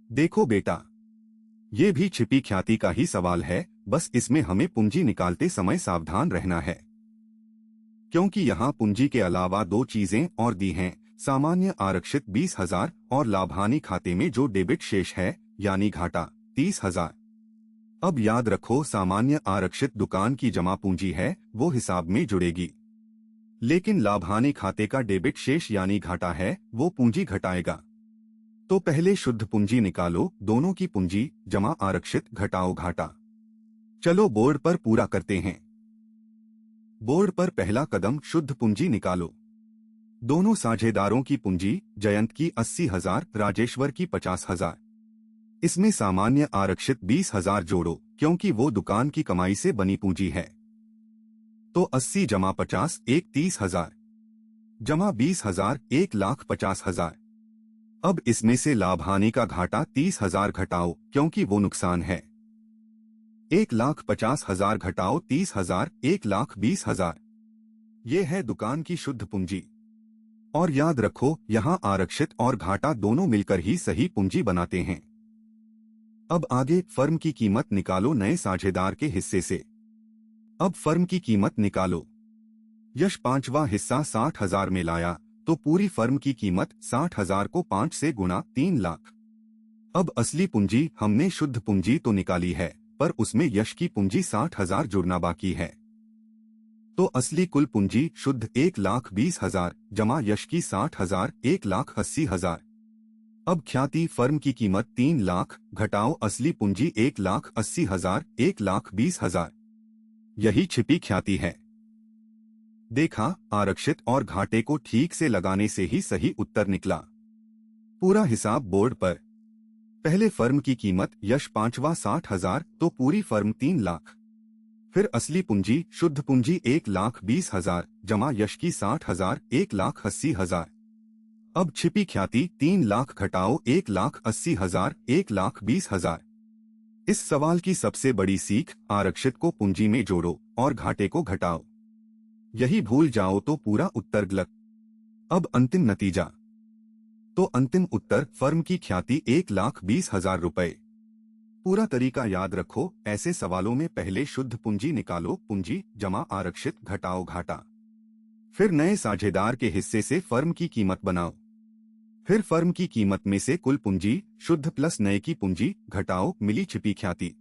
देखो बेटा, ये भी छिपी ख्याति का ही सवाल है, बस इसमें हमें पूंजी निकालते समय सावधान रहना है, क्योंकि यहाँ पूंजी के अलावा दो चीजें और दी हैं, सामान्य आरक्षित 20,000 और लाभानी खाते में जो डेबिट शेष है यानी घाटा 30,000। अब याद रखो, सामान्य आरक्षित दुकान की जमा पूंजी है, वो हिसाब में जुड़ेगी, लेकिन लाभानी खाते का डेबिट शेष यानी घाटा है, वो पूंजी घटाएगा। तो पहले शुद्ध पूंजी निकालो, दोनों की पूंजी जमा आरक्षित घटाओ घाटा। चलो बोर्ड पर पूरा करते हैं। बोर्ड पर पहला कदम शुद्ध पूंजी निकालो। दोनों साझेदारों की पूंजी, जयंत की 80,000, राजेश्वर की 50,000। इसमें सामान्य आरक्षित 20,000 जोड़ो, क्योंकि वो दुकान की कमाई से बनी पूंजी है। तो 80 जमा 50 एक 30,000, जमा 20,000 1,50,000। अब इसमें से लाभानी का घाटा 30,000 घटाओ, क्योंकि वो नुकसान है। 1,50,000 घटाओ 30,000 1,20,000। ये है दुकान की शुद्ध पूंजी। और याद रखो, यहाँ आरक्षित और घाटा दोनों मिलकर ही सही पूंजी बनाते हैं। अब आगे फर्म की कीमत निकालो नए साझेदार के हिस्से से। अब फर्म की कीमत निकालो। यश पांचवा हिस्सा 60,000 में लाया, तो पूरी फर्म की कीमत 60,000 को 5 से गुणा 3 लाख। अब असली पूंजी हमने शुद्ध पूंजी तो निकाली है, पर उसमें यश की पूंजी 60,000 जुड़ना बाकी है। तो असली कुल पूंजी शुद्ध 1,20,000 जमा यश की 60,000 1,80,000। अब ख्याति फर्म की कीमत 3 लाख घटाओ असली पूंजी 1,80,000 1,20,000। यही छिपी ख्याति है। देखा, आरक्षित और घाटे को ठीक से लगाने से ही सही उत्तर निकला। पूरा हिसाब बोर्ड पर। पहले फर्म की कीमत यश पांचवा 60,000, तो पूरी फर्म 3 लाख। फिर असली पूंजी शुद्ध पूंजी 1,20,000 जमा यश की 60,000 1,80,000। अब छिपी ख्याति 3 लाख घटाओ 1,80,000 1,20,000। इस सवाल की सबसे बड़ी सीख, आरक्षित को पूंजी में जोड़ो और घाटे को घटाओ। यही भूल जाओ तो पूरा उत्तर गलत। अब अंतिम नतीजा। तो अंतिम उत्तर फर्म की ख्याति 1,20,000 रुपए। पूरा तरीका याद रखो, ऐसे सवालों में पहले शुद्ध पूंजी निकालो, पूंजी जमा आरक्षित घटाओ घाटा। फिर नए साझेदार के हिस्से से फर्म की कीमत बनाओ। फिर फर्म की कीमत में से कुल पूंजी शुद्ध प्लस नए की पूंजी घटाओ, मिली छिपी ख्याति।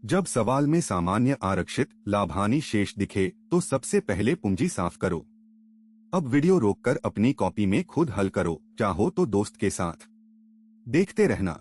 जब सवाल में सामान्य आरक्षित लाभानी शेष दिखे, तो सबसे पहले पूंजी साफ करो। अब वीडियो रोककर अपनी कॉपी में खुद हल करो, चाहो तो दोस्त के साथ। देखते रहना।